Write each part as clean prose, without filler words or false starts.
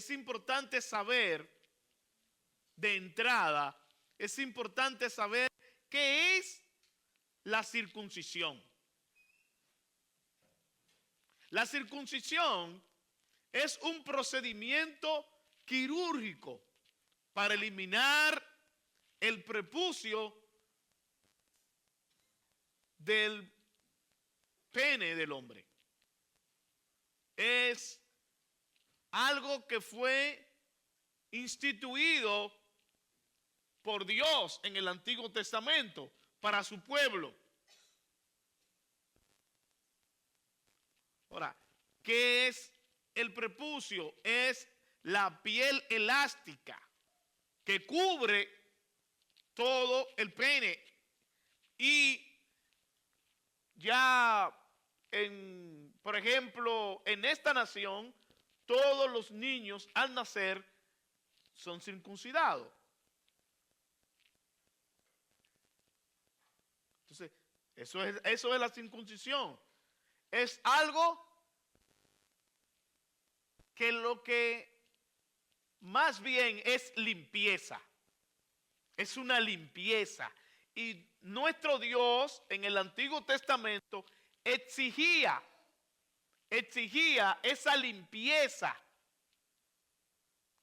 importante saber de entrada, es importante saber qué es la circuncisión. La circuncisión es un procedimiento quirúrgico para eliminar el prepucio del pene del hombre. Es algo que fue instituido por Dios en el Antiguo Testamento para su pueblo. Ahora, ¿qué es el prepucio? Es la piel elástica que cubre todo el pene. Y ya, por ejemplo, en esta nación, todos los niños al nacer son circuncidados. Entonces, eso es la circuncisión. Es algo que lo que más bien es limpieza. Es una limpieza. Y nuestro Dios en el Antiguo Testamento exigía esa limpieza,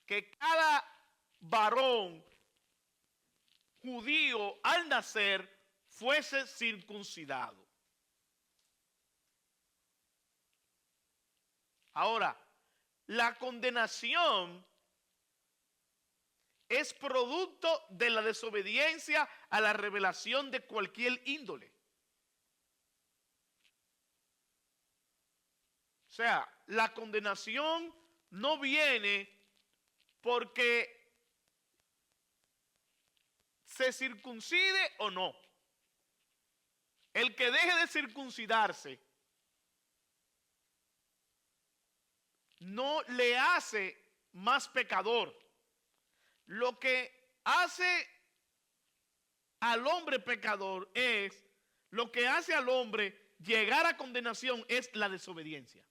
que cada varón judío al nacer fuese circuncidado. Ahora, la condenación es producto de la desobediencia a la revelación de cualquier índole. O sea, la condenación no viene porque se circuncide o no. El que deje de circuncidarse no le hace más pecador. Lo que hace al hombre pecador lo que hace al hombre llegar a condenación es la desobediencia.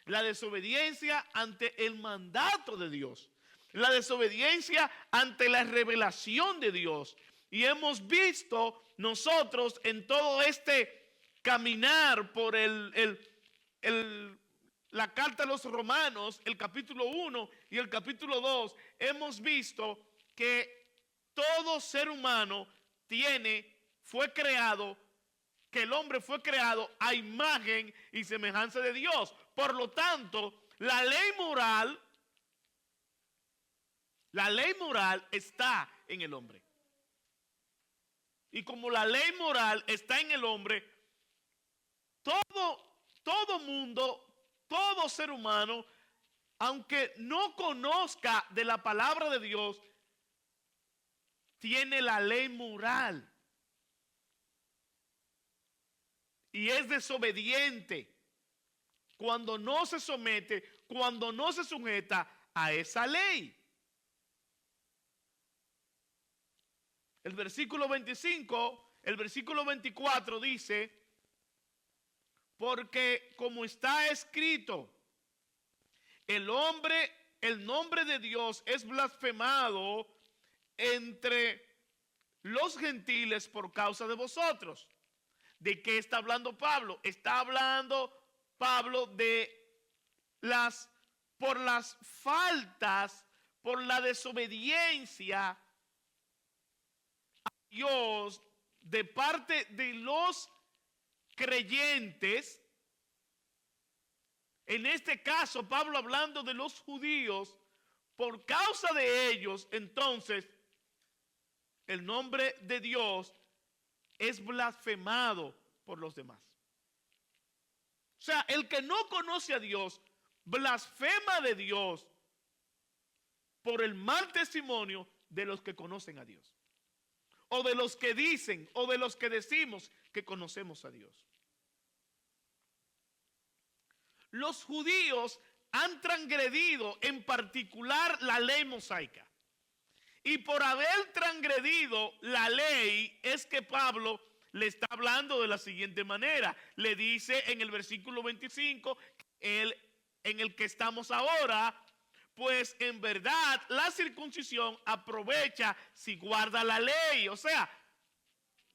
La desobediencia ante el mandato de Dios. La desobediencia ante la revelación de Dios. Y hemos visto nosotros en todo este caminar por la carta a los Romanos, el capítulo 1 y el capítulo 2, hemos visto que todo ser humano fue creado, que el hombre fue creado a imagen y semejanza de Dios. Por lo tanto, la ley moral está en el hombre. Y como la ley moral está en el hombre, todo mundo, todo ser humano, aunque no conozca de la palabra de Dios, tiene la ley moral. Y es desobediente cuando no se somete, cuando no se sujeta a esa ley. El versículo 25, el versículo 24 dice: porque como está escrito, el nombre de Dios es blasfemado entre los gentiles por causa de vosotros. ¿De qué está hablando Pablo? Está hablando Pablo por las faltas, por la desobediencia a Dios de parte de los creyentes. En este caso, Pablo hablando de los judíos, por causa de ellos, entonces, el nombre de Dios es blasfemado por los demás. O sea, el que no conoce a Dios, blasfema de Dios por el mal testimonio de los que conocen a Dios. O de los que dicen, o de los que decimos que conocemos a Dios. Los judíos han transgredido en particular la ley mosaica. Y por haber transgredido la ley es que Pablo le está hablando de la siguiente manera. Le dice en el versículo 25 que él en el que estamos ahora, pues en verdad la circuncisión aprovecha si guarda la ley. O sea,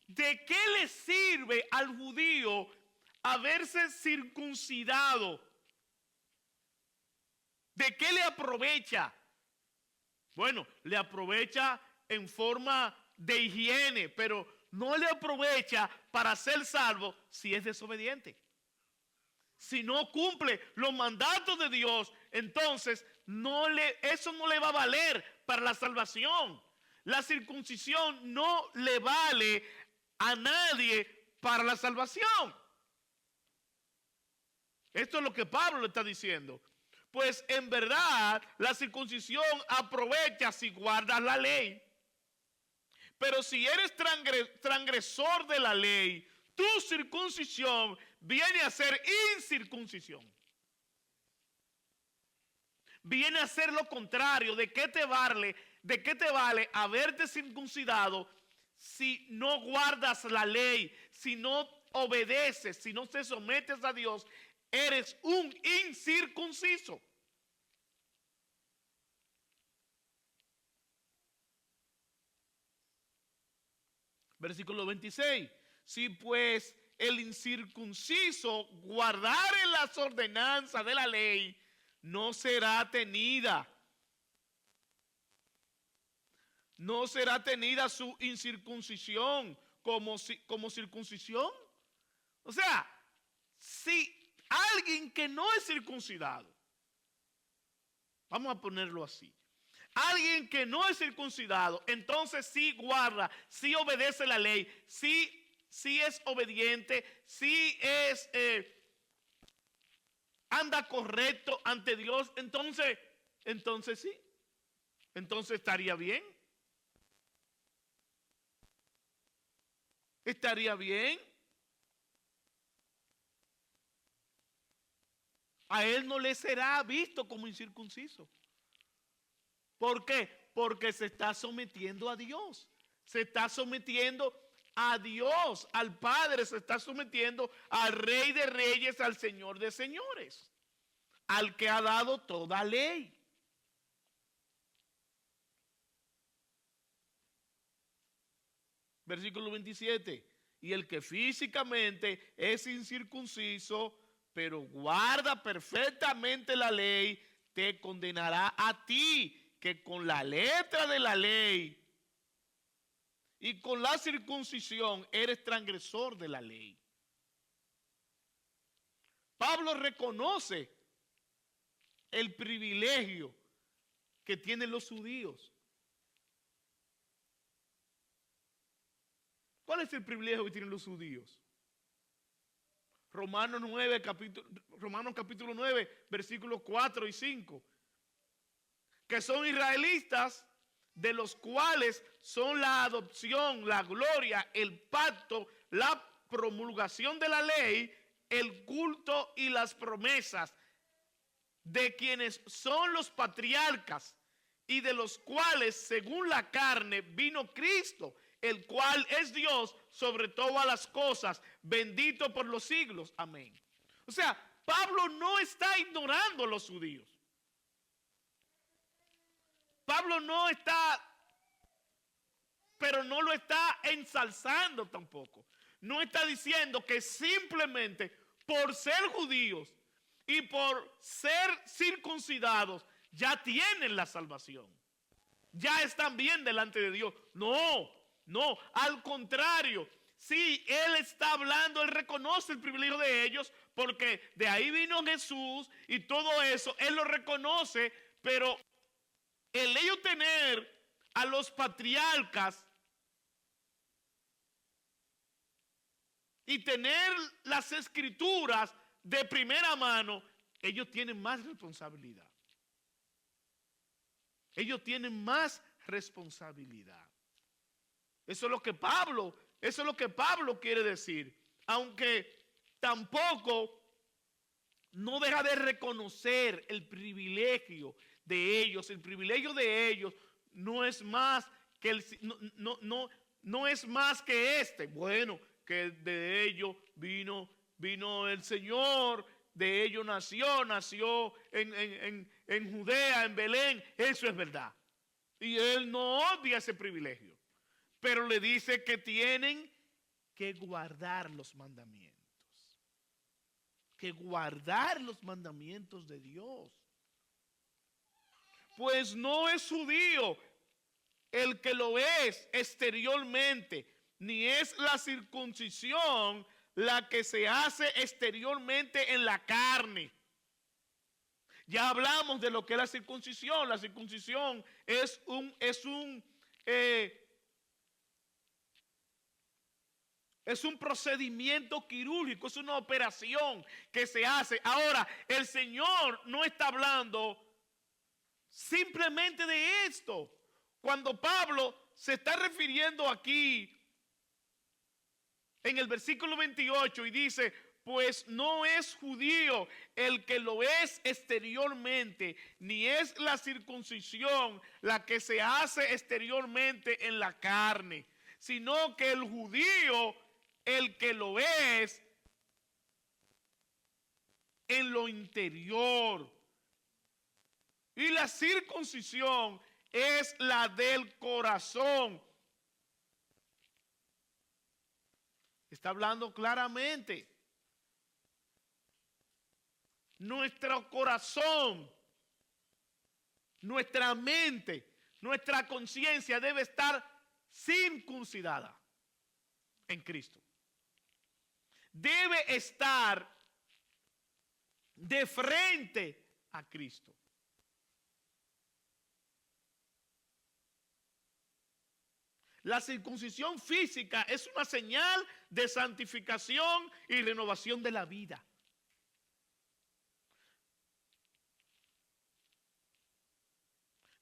¿de qué le sirve al judío haberse circuncidado? ¿De qué le aprovecha? Bueno, le aprovecha en forma de higiene, pero no le aprovecha para ser salvo si es desobediente. Si no cumple los mandatos de Dios, entonces eso no le va a valer para la salvación. La circuncisión no le vale a nadie para la salvación. Esto es lo que Pablo le está diciendo. Pues en verdad la circuncisión aprovecha si guardas la ley. Pero si eres transgresor de la ley, tu circuncisión viene a ser incircuncisión. Viene a ser lo contrario. ¿De qué te vale haberte circuncidado si no guardas la ley, si no obedeces, si no te sometes a Dios? Eres un incircunciso. Versículo 26. Si pues el incircunciso guardare las ordenanzas de la ley, no será tenida. No será tenida su incircuncisión como circuncisión. O sea, si alguien que no es circuncidado, vamos a ponerlo así, alguien que no es circuncidado, entonces sí guarda, sí obedece la ley, sí es obediente, sí anda correcto ante Dios, entonces sí, entonces estaría bien. Estaría bien. A él no le será visto como incircunciso. ¿Por qué? Porque se está sometiendo a Dios. Se está sometiendo a Dios, al Padre, se está sometiendo al Rey de Reyes, al Señor de Señores, al que ha dado toda ley. Versículo 27. Y el que físicamente es incircunciso, pero guarda perfectamente la ley, te condenará a ti, que con la letra de la ley y con la circuncisión eres transgresor de la ley. Pablo reconoce el privilegio que tienen los judíos. ¿Cuál es el privilegio que tienen los judíos? Romanos capítulo 9, versículos 4 y 5. Que son israelitas, de los cuales son la adopción, la gloria, el pacto, la promulgación de la ley, el culto y las promesas, de quienes son los patriarcas y de los cuales según la carne vino Cristo, el cual es Dios sobre todas las cosas, bendito por los siglos. Amén. O sea, Pablo no está ignorando a los judíos. Pablo no está, pero no lo está ensalzando tampoco. No está diciendo que simplemente por ser judíos y por ser circuncidados ya tienen la salvación. Ya están bien delante de Dios. No, al contrario. Sí, él está hablando, él reconoce el privilegio de ellos, porque de ahí vino Jesús y todo eso, él lo reconoce, pero el ellos tener a los patriarcas y tener las escrituras de primera mano, ellos tienen más responsabilidad. Ellos tienen más responsabilidad. Eso es lo que Pablo quiere decir. Aunque tampoco no deja de reconocer el privilegio de ellos. El privilegio de ellos no es más que no es más que este. Bueno, que de ellos vino el Señor de ellos nació en Judea, en Belén, eso es verdad. Y él no odia ese privilegio, pero le dice que tienen que guardar los mandamientos. Que guardar los mandamientos de Dios. Pues no es judío el que lo es exteriormente, ni es la circuncisión la que se hace exteriormente en la carne. Ya hablamos de lo que es la circuncisión. La circuncisión es un procedimiento quirúrgico, es una operación que se hace. Ahora, el Señor no está hablando simplemente de esto. Cuando Pablo se está refiriendo aquí en el versículo 28 y dice, pues no es judío el que lo es exteriormente, ni es la circuncisión la que se hace exteriormente en la carne, sino que el judío, el que lo es en lo interior. Y la circuncisión es la del corazón. Está hablando claramente. Nuestro corazón, nuestra mente, nuestra conciencia debe estar circuncidada en Cristo. Debe estar de frente a Cristo. La circuncisión física es una señal de santificación y renovación de la vida.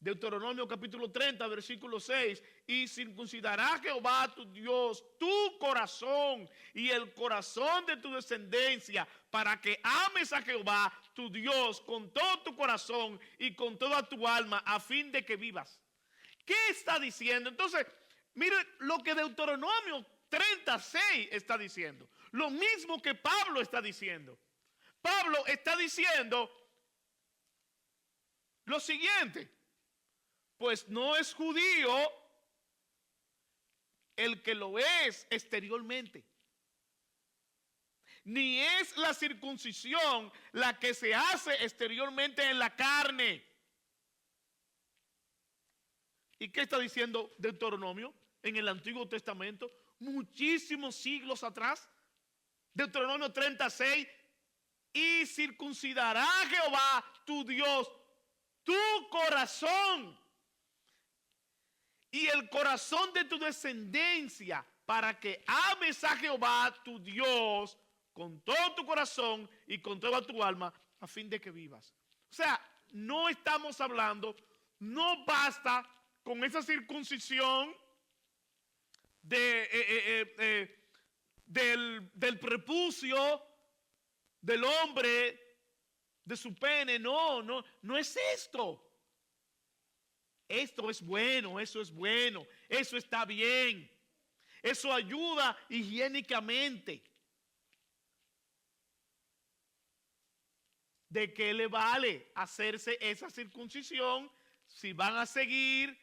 Deuteronomio capítulo 30, versículo 6. Y circuncidará Jehová tu Dios tu corazón y el corazón de tu descendencia, para que ames a Jehová tu Dios con todo tu corazón y con toda tu alma, a fin de que vivas. ¿Qué está diciendo? Entonces, mire lo que Deuteronomio 36 está diciendo. Lo mismo que Pablo está diciendo. Pablo está diciendo lo siguiente. Pues no es judío el que lo es exteriormente, ni es la circuncisión la que se hace exteriormente en la carne. ¿Y qué está diciendo Deuteronomio en el Antiguo Testamento? Muchísimos siglos atrás. Deuteronomio 36. Y circuncidará Jehová tu Dios tu corazón y el corazón de tu descendencia, para que ames a Jehová tu Dios con todo tu corazón y con toda tu alma, a fin de que vivas. O sea, no estamos hablando, no basta con esa circuncisión del prepucio del hombre, de su pene. No es esto. Esto es bueno, eso está bien. Eso ayuda higiénicamente. ¿De qué le vale hacerse esa circuncisión si van a seguir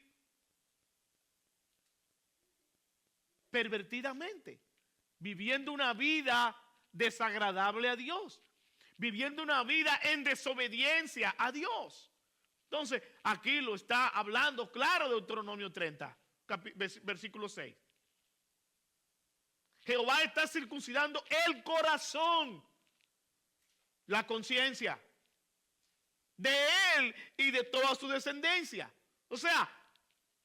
pervertidamente, viviendo una vida desagradable a Dios, viviendo una vida en desobediencia a Dios? Entonces, aquí lo está hablando claro Deuteronomio 30, versículo 6. Jehová está circuncidando el corazón, la conciencia de él y de toda su descendencia. O sea,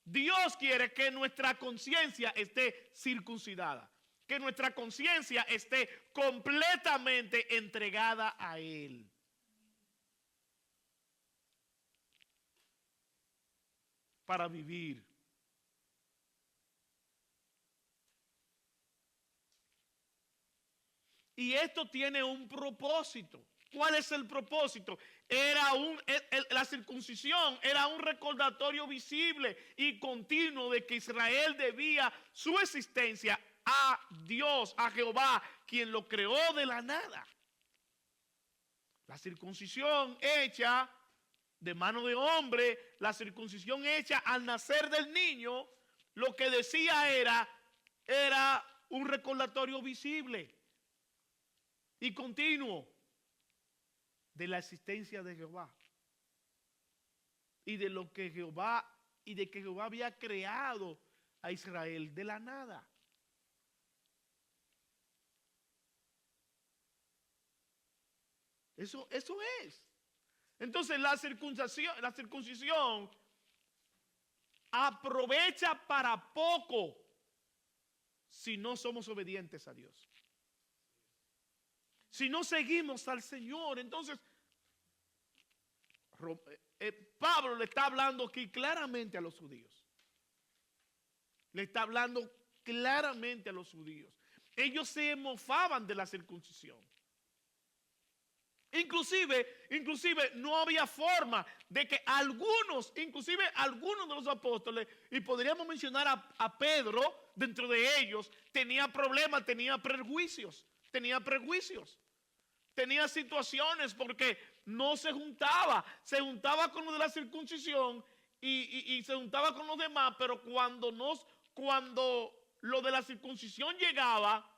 Dios quiere que nuestra conciencia esté circuncidada, que nuestra conciencia esté completamente entregada a él. Para vivir. Y esto tiene un propósito. ¿Cuál es el propósito? La circuncisión era un recordatorio visible y continuo de que Israel debía su existencia a Dios, a Jehová, quien lo creó de la nada. La circuncisión hecha de mano de hombre, la circuncisión hecha al nacer del niño, lo que decía era un recordatorio visible y continuo de la existencia de Jehová y de lo que Jehová había creado a Israel de la nada. Eso es. Entonces la circuncisión aprovecha para poco si no somos obedientes a Dios. Si no seguimos al Señor. Entonces Pablo le está hablando aquí claramente a los judíos. Le está hablando claramente a los judíos. Ellos se mofaban de la circuncisión. Inclusive no había forma de que algunos de los apóstoles, y podríamos mencionar a Pedro dentro de ellos, tenía problemas, tenía prejuicios, tenía situaciones porque no se juntaba con lo de la circuncisión y se juntaba con los demás, pero cuando lo de la circuncisión llegaba,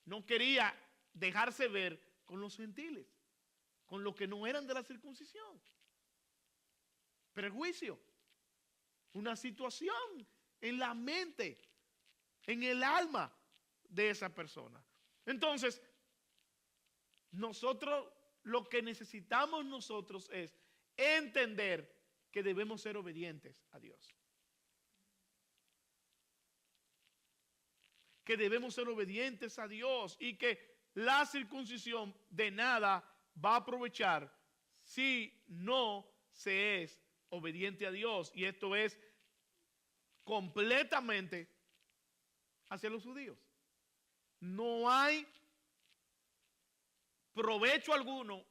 no quería dejarse ver con los gentiles, con los que no eran de la circuncisión. Prejuicio, una situación en la mente, en el alma de esa persona. Entonces, lo que necesitamos nosotros es entender que debemos ser obedientes a Dios. Que debemos ser obedientes a Dios y que la circuncisión de nada va a aprovechar si no se es obediente a Dios. Y esto es completamente hacia los judíos. No hay provecho alguno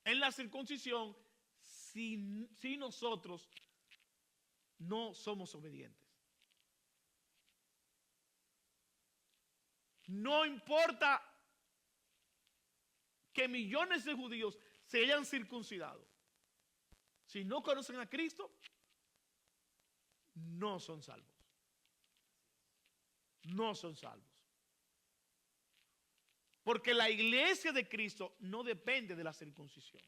en la circuncisión si nosotros no somos obedientes. No importa que millones de judíos se hayan circuncidado. Si no conocen a Cristo, no son salvos. No son salvos. Porque la iglesia de Cristo no depende de la circuncisión.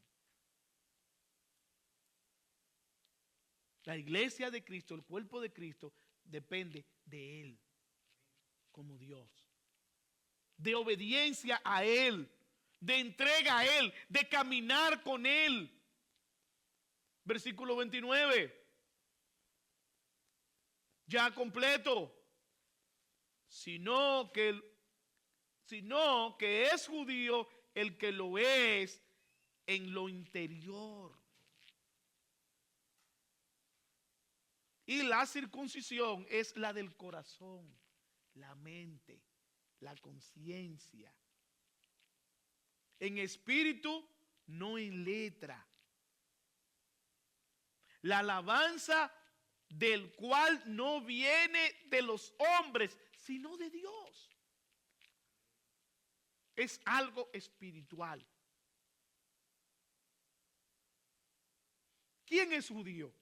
La iglesia de Cristo, el cuerpo de Cristo, depende de Él como Dios. De obediencia a Él. De entrega a Él, de caminar con Él. Versículo 29. Ya completo. Sino que es judío el que lo es en lo interior. Y la circuncisión es la del corazón, la mente, la conciencia. En espíritu, no en letra. La alabanza del cual no viene de los hombres, sino de Dios. Es algo espiritual. ¿Quién es judío?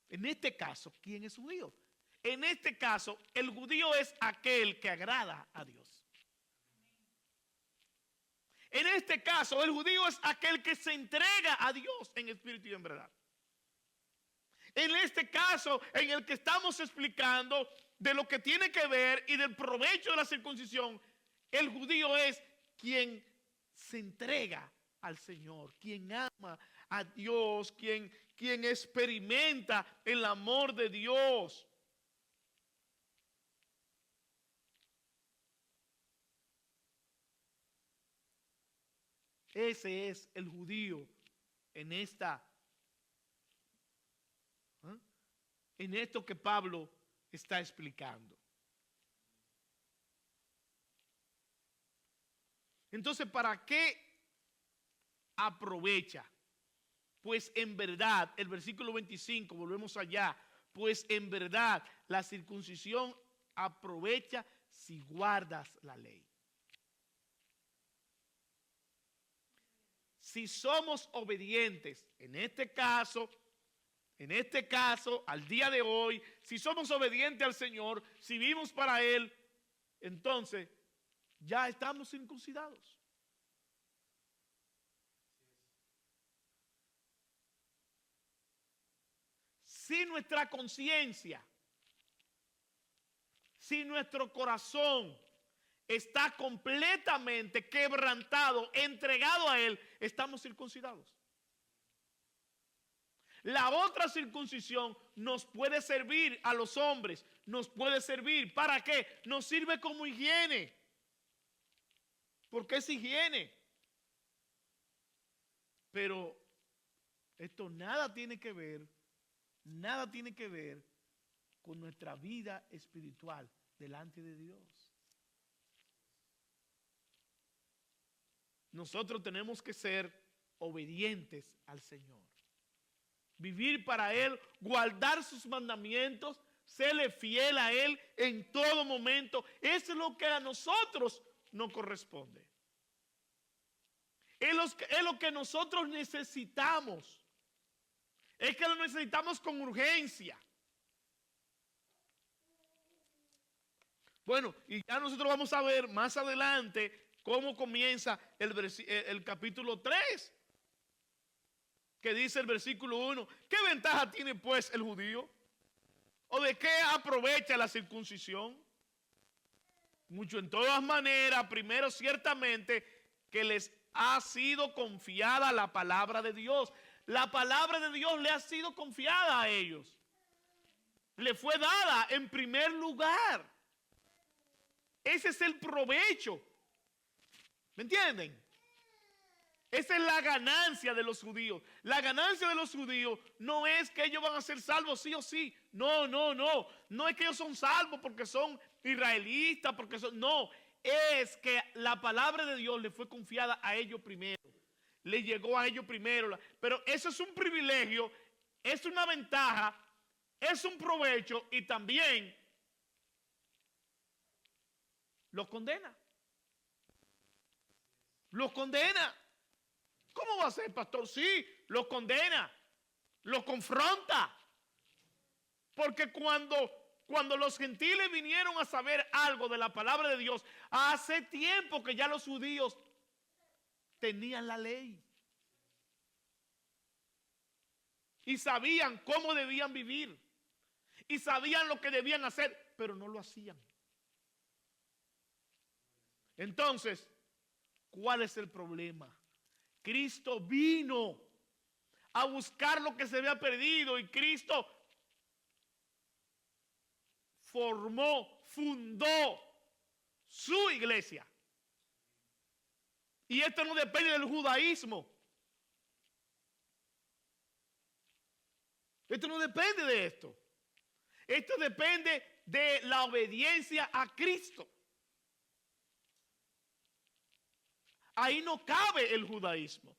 En este caso, ¿quién es judío? En este caso, el judío es aquel que agrada a Dios. En este caso, el judío es aquel que se entrega a Dios en espíritu y en verdad. En este caso, en el que estamos explicando de lo que tiene que ver y del provecho de la circuncisión, el judío es quien se entrega al Señor, quien ama a Dios, quien experimenta el amor de Dios. Ese es el judío en esto que Pablo está explicando. Entonces, ¿para qué aprovecha? Pues en verdad, el versículo 25, volvemos allá, pues en verdad la circuncisión aprovecha si guardas la ley. si somos obedientes, en este caso, al día de hoy, si somos obedientes al Señor, si vivimos para Él, entonces ya estamos circuncidados. Si nuestra conciencia, si nuestro corazón está completamente quebrantado, entregado a Él, estamos circuncidados. La otra circuncisión nos puede servir a los hombres, nos puede servir, ¿para qué? Nos sirve como higiene, porque es higiene. Pero esto nada tiene que ver con nuestra vida espiritual delante de Dios. Nosotros tenemos que ser obedientes al Señor. Vivir para Él, guardar sus mandamientos, serle fiel a Él en todo momento. Eso es lo que a nosotros nos corresponde. Es lo que nosotros necesitamos. Es que lo necesitamos con urgencia. Bueno, y ya nosotros vamos a ver más adelante cómo comienza el capítulo 3. Que dice el versículo 1, ¿qué ventaja tiene pues el judío? ¿O de qué aprovecha la circuncisión? Mucho en todas maneras, primero ciertamente que les ha sido confiada la palabra de Dios. La palabra de Dios le ha sido confiada a ellos. Le fue dada en primer lugar. Ese es el provecho. ¿Me entienden? Esa es la ganancia de los judíos. La ganancia de los judíos no es que ellos van a ser salvos sí o sí. No. No es que ellos son salvos porque son israelitas, porque son... No, es que la palabra de Dios le fue confiada a ellos primero. Le llegó a ellos primero. Pero eso es un privilegio, es una ventaja, es un provecho y también los condena. Los condena. ¿Cómo va a ser, pastor? Sí, los condena, los confronta. Porque cuando los gentiles vinieron a saber algo de la palabra de Dios, hace tiempo que ya los judíos tenían la ley. Y sabían cómo debían vivir. Y sabían lo que debían hacer, pero no lo hacían. Entonces, ¿cuál es el problema? Cristo vino a buscar lo que se había perdido y Cristo fundó su iglesia. Y esto no depende del judaísmo. Esto no depende de esto. Esto depende de la obediencia a Cristo. Ahí no cabe el judaísmo.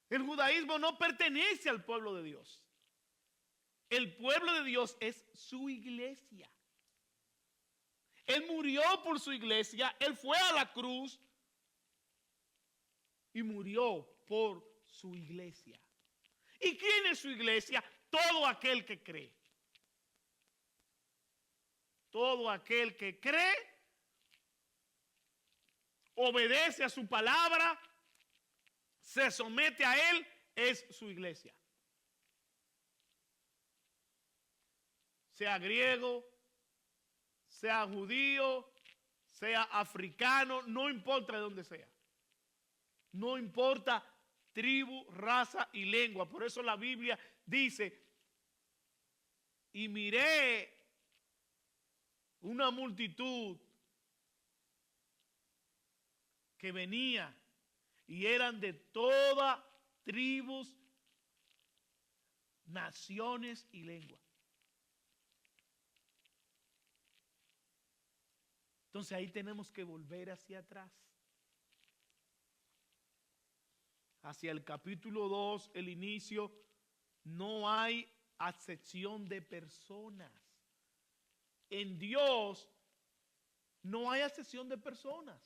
El judaísmo no pertenece al pueblo de Dios. El pueblo de Dios es su iglesia. Él murió por su iglesia, Él fue a la cruz y murió por su iglesia. ¿Y quién es su iglesia? Todo aquel que cree. Todo aquel que cree, obedece a su palabra, se somete a Él, es su iglesia. Sea griego, sea judío, sea africano, no importa de dónde sea. No importa tribu, raza y lengua. Por eso la Biblia dice, y miré una multitud que venía y eran de todas tribus, naciones y lenguas. Entonces ahí tenemos que volver hacia atrás. Hacia el capítulo 2, el inicio, no hay acepción de personas. En Dios no hay acepción de personas.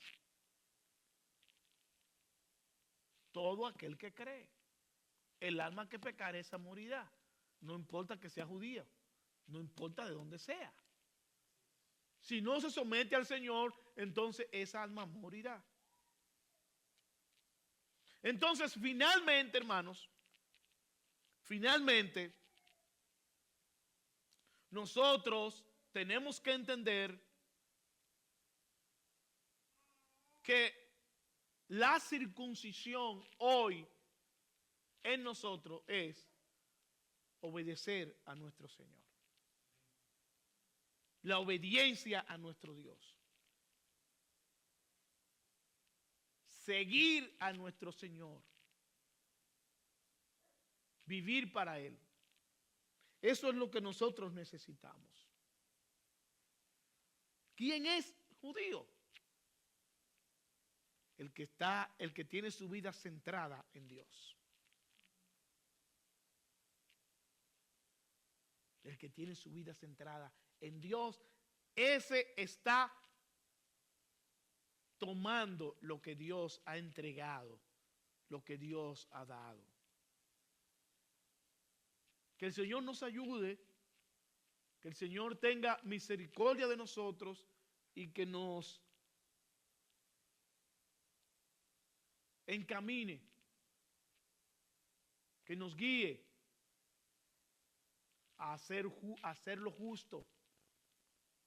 todo aquel que cree. El alma que pecare, esa morirá. No importa que sea judío, no importa de dónde sea. Si no se somete al Señor, entonces esa alma morirá. Entonces, finalmente, hermanos, finalmente, nosotros tenemos que entender que la circuncisión hoy en nosotros es obedecer a nuestro Señor. La obediencia a nuestro Dios. Seguir a nuestro Señor. Vivir para Él. Eso es lo que nosotros necesitamos. ¿Quién es judío? El que tiene su vida centrada en Dios. El que tiene su vida centrada en Dios, ese está tomando lo que Dios ha entregado, lo que Dios ha dado. Que el Señor nos ayude, que el Señor tenga misericordia de nosotros y que nos encamine, que nos guíe a hacer lo justo,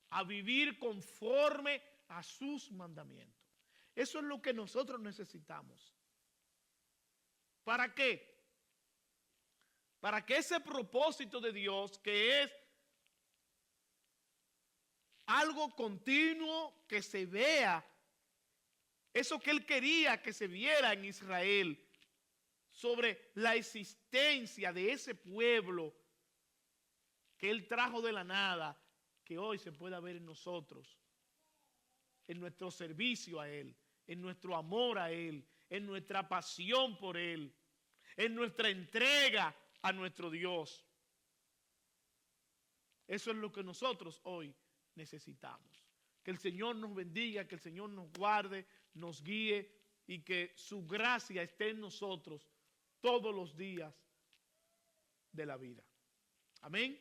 a vivir conforme a sus mandamientos. Eso es lo que nosotros necesitamos. ¿Para qué? Para que ese propósito de Dios, que es algo continuo, que se vea, eso que Él quería que se viera en Israel, sobre la existencia de ese pueblo que Él trajo de la nada, que hoy se pueda ver en nosotros, en nuestro servicio a Él, en nuestro amor a Él, en nuestra pasión por Él, en nuestra entrega a nuestro Dios. Eso es lo que nosotros hoy necesitamos. Que el Señor nos bendiga, que el Señor nos guarde, nos guíe y que su gracia esté en nosotros todos los días de la vida. Amén.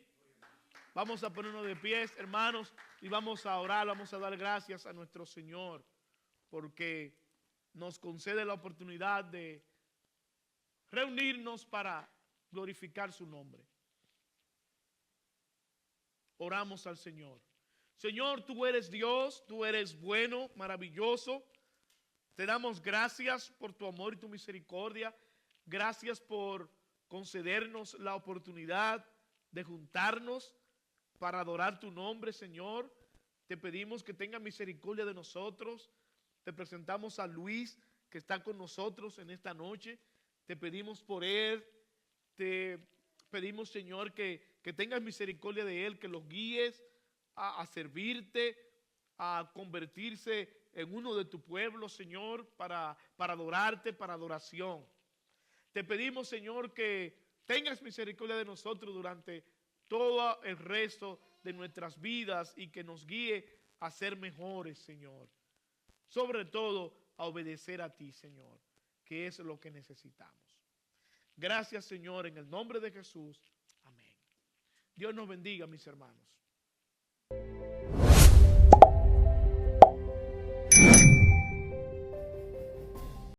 Vamos a ponernos de pies, hermanos, y vamos a orar, vamos a dar gracias a nuestro Señor porque nos concede la oportunidad de reunirnos para glorificar su nombre. Oramos al Señor. Señor, tú eres Dios, tú eres bueno, maravilloso. Te damos gracias por tu amor y tu misericordia. Gracias por concedernos la oportunidad de juntarnos para adorar tu nombre, Señor. Te pedimos que tenga misericordia de nosotros. Te presentamos a Luis, que está con nosotros en esta noche. Te pedimos por él. Te pedimos, Señor, que tengas misericordia de él, que los guíes a servirte, a convertirse en uno de tu pueblo, Señor, para adorarte, para adoración. Te pedimos, Señor, que tengas misericordia de nosotros durante todo el resto de nuestras vidas y que nos guíe a ser mejores, Señor. Sobre todo, a obedecer a ti, Señor, que es lo que necesitamos. Gracias, Señor, en el nombre de Jesús. Amén. Dios nos bendiga, mis hermanos.